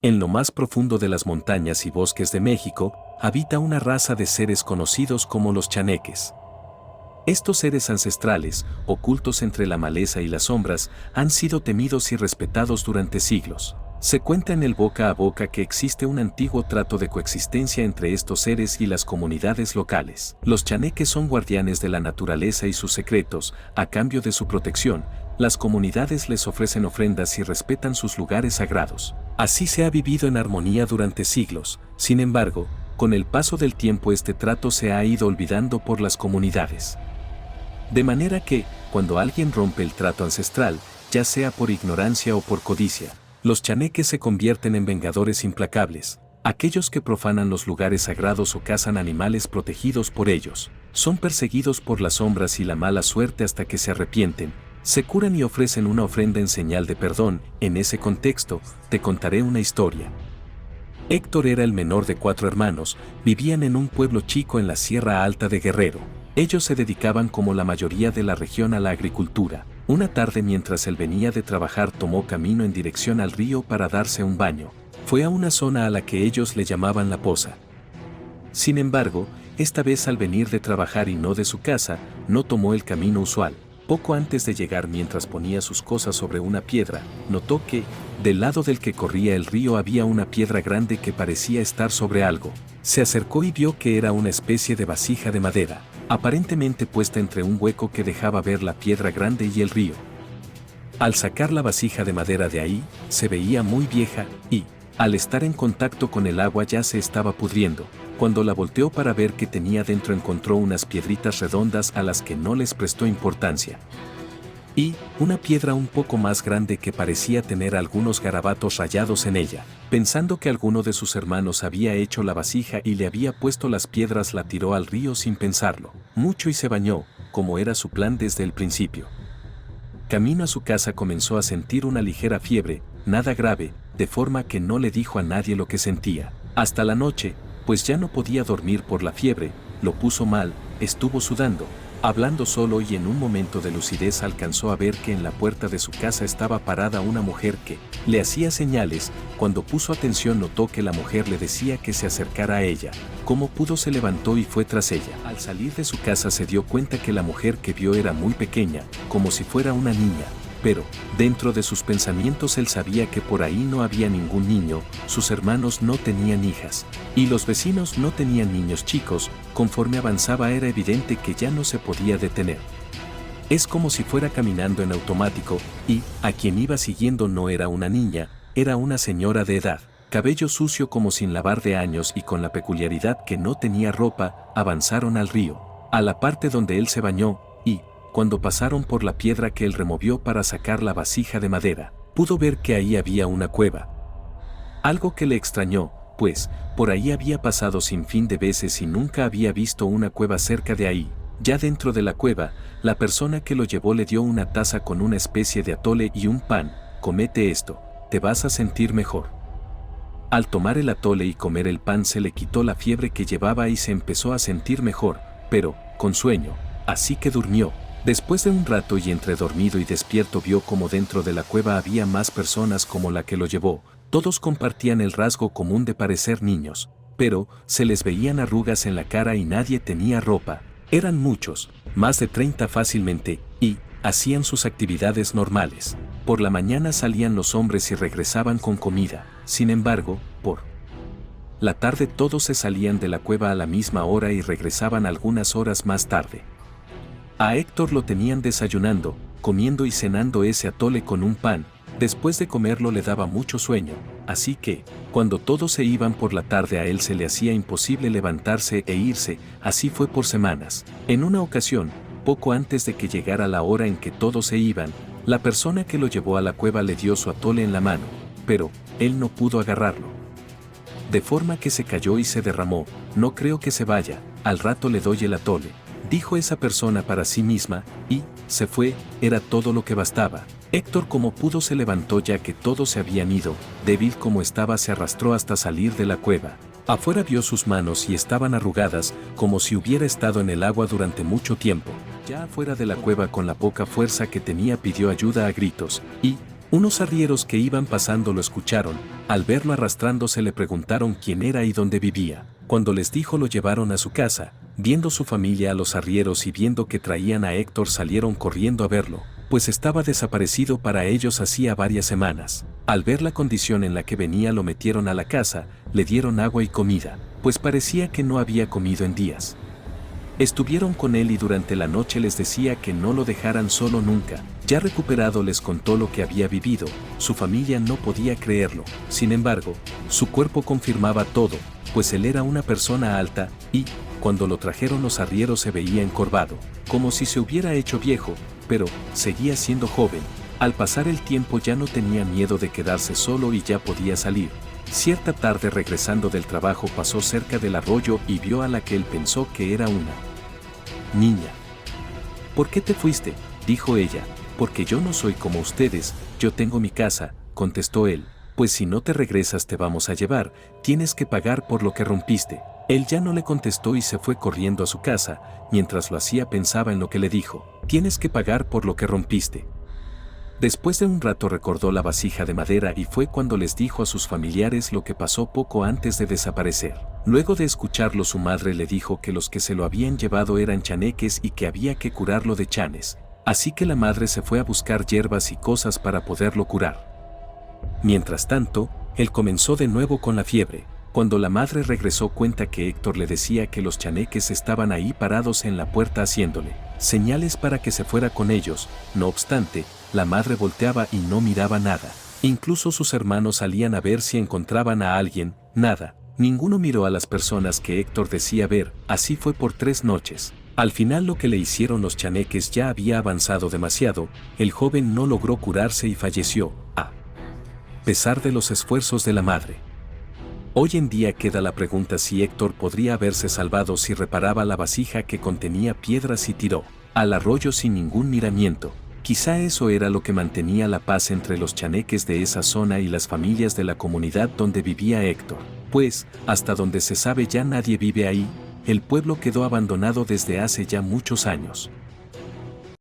En lo más profundo de las montañas y bosques de México, habita una raza de seres conocidos como los chaneques. Estos seres ancestrales, ocultos entre la maleza y las sombras, han sido temidos y respetados durante siglos. Se cuenta en el boca a boca que existe un antiguo trato de coexistencia entre estos seres y las comunidades locales. Los chaneques son guardianes de la naturaleza y sus secretos. A cambio de su protección, las comunidades les ofrecen ofrendas y respetan sus lugares sagrados. Así se ha vivido en armonía durante siglos. Sin embargo, con el paso del tiempo este trato se ha ido olvidando por las comunidades. De manera que, cuando alguien rompe el trato ancestral, ya sea por ignorancia o por codicia, los chaneques se convierten en vengadores implacables. Aquellos que profanan los lugares sagrados o cazan animales protegidos por ellos, son perseguidos por las sombras y la mala suerte hasta que se arrepienten, se curan y ofrecen una ofrenda en señal de perdón. En ese contexto, te contaré una historia. Héctor era el menor de 4 hermanos, vivían en un pueblo chico en la Sierra Alta de Guerrero. Ellos se dedicaban como la mayoría de la región a la agricultura. Una tarde mientras él venía de trabajar tomó camino en dirección al río para darse un baño. Fue a una zona a la que ellos le llamaban la poza. Sin embargo, esta vez al venir de trabajar y no de su casa, no tomó el camino usual. Poco antes de llegar, mientras ponía sus cosas sobre una piedra, notó que, del lado del que corría el río había una piedra grande que parecía estar sobre algo. Se acercó y vio que era una especie de vasija de madera, aparentemente puesta entre un hueco que dejaba ver la piedra grande y el río. Al sacar la vasija de madera de ahí, se veía muy vieja y, al estar en contacto con el agua ya se estaba pudriendo. Cuando la volteó para ver qué tenía dentro encontró unas piedritas redondas a las que no les prestó importancia. Y una piedra un poco más grande que parecía tener algunos garabatos rayados en ella. Pensando que alguno de sus hermanos había hecho la vasija y le había puesto las piedras, la tiró al río sin pensarlo mucho y se bañó, como era su plan desde el principio. Camino a su casa comenzó a sentir una ligera fiebre, nada grave, de forma que no le dijo a nadie lo que sentía. Hasta la noche, pues ya no podía dormir por la fiebre, lo puso mal, estuvo sudando, hablando solo y en un momento de lucidez alcanzó a ver que en la puerta de su casa estaba parada una mujer que le hacía señales. Cuando puso atención notó que la mujer le decía que se acercara a ella. Como pudo se levantó y fue tras ella. Al salir de su casa se dio cuenta que la mujer que vio era muy pequeña, como si fuera una niña. Pero, dentro de sus pensamientos él sabía que por ahí no había ningún niño, sus hermanos no tenían hijas, y los vecinos no tenían niños chicos. Conforme avanzaba era evidente que ya no se podía detener. Es como si fuera caminando en automático, y, a quien iba siguiendo no era una niña, era una señora de edad, cabello sucio como sin lavar de años y con la peculiaridad que no tenía ropa. Avanzaron al río, a la parte donde él se bañó, y, cuando pasaron por la piedra que él removió para sacar la vasija de madera, pudo ver que ahí había una cueva. Algo que le extrañó, pues, por ahí había pasado sin fin de veces y nunca había visto una cueva cerca de ahí. Ya dentro de la cueva, la persona que lo llevó le dio una taza con una especie de atole y un pan. Comete esto, te vas a sentir mejor. Al tomar el atole y comer el pan se le quitó la fiebre que llevaba y se empezó a sentir mejor, pero, con sueño, así que durmió. Después de un rato y entre dormido y despierto vio como dentro de la cueva había más personas como la que lo llevó. Todos compartían el rasgo común de parecer niños, pero se les veían arrugas en la cara y nadie tenía ropa. Eran muchos, más de 30 fácilmente, y hacían sus actividades normales. Por la mañana salían los hombres y regresaban con comida. Sin embargo, por la tarde todos se salían de la cueva a la misma hora y regresaban algunas horas más tarde. A Héctor lo tenían desayunando, comiendo y cenando ese atole con un pan. Después de comerlo le daba mucho sueño, así que, cuando todos se iban por la tarde a él se le hacía imposible levantarse e irse. Así fue por semanas. En una ocasión, poco antes de que llegara la hora en que todos se iban, la persona que lo llevó a la cueva le dio su atole en la mano, pero él no pudo agarrarlo. De forma que se cayó y se derramó. No creo que se vaya, al rato le doy el atole, dijo esa persona para sí misma, y se fue. Era todo lo que bastaba. Héctor como pudo se levantó ya que todos se habían ido. Débil como estaba se arrastró hasta salir de la cueva. Afuera vio sus manos y estaban arrugadas, como si hubiera estado en el agua durante mucho tiempo. Ya afuera de la cueva con la poca fuerza que tenía pidió ayuda a gritos, y unos arrieros que iban pasando lo escucharon. Al verlo arrastrándose le preguntaron quién era y dónde vivía. Cuando les dijo lo llevaron a su casa. Viendo su familia a los arrieros y viendo que traían a Héctor salieron corriendo a verlo, pues estaba desaparecido para ellos hacía varias semanas. Al ver la condición en la que venía lo metieron a la casa, le dieron agua y comida, pues parecía que no había comido en días. Estuvieron con él y durante la noche les decía que no lo dejaran solo nunca. Ya recuperado les contó lo que había vivido, su familia no podía creerlo. Sin embargo, su cuerpo confirmaba todo, pues él era una persona alta y, cuando lo trajeron los arrieros se veía encorvado, como si se hubiera hecho viejo, pero seguía siendo joven. Al pasar el tiempo ya no tenía miedo de quedarse solo y ya podía salir. Cierta tarde regresando del trabajo pasó cerca del arroyo y vio a la que él pensó que era una niña. ¿Por qué te fuiste?, dijo ella. Porque yo no soy como ustedes, yo tengo mi casa, contestó él. Pues si no te regresas te vamos a llevar, tienes que pagar por lo que rompiste. Él ya no le contestó y se fue corriendo a su casa. Mientras lo hacía pensaba en lo que le dijo, tienes que pagar por lo que rompiste. Después de un rato recordó la vasija de madera y fue cuando les dijo a sus familiares lo que pasó poco antes de desaparecer. Luego de escucharlo su madre le dijo que los que se lo habían llevado eran chaneques y que había que curarlo de chanes. Así que la madre se fue a buscar hierbas y cosas para poderlo curar. Mientras tanto, él comenzó de nuevo con la fiebre. Cuando la madre regresó cuenta que Héctor le decía que los chaneques estaban ahí parados en la puerta haciéndole señales para que se fuera con ellos. No obstante, la madre volteaba y no miraba nada. Incluso sus hermanos salían a ver si encontraban a alguien, nada. Ninguno miró a las personas que Héctor decía ver. Así fue por 3 noches. Al final lo que le hicieron los chaneques ya había avanzado demasiado. El joven no logró curarse y falleció, a pesar de los esfuerzos de la madre. Hoy en día queda la pregunta si Héctor podría haberse salvado si reparaba la vasija que contenía piedras y tiró al arroyo sin ningún miramiento. Quizá eso era lo que mantenía la paz entre los chaneques de esa zona y las familias de la comunidad donde vivía Héctor. Pues, hasta donde se sabe ya nadie vive ahí, el pueblo quedó abandonado desde hace ya muchos años.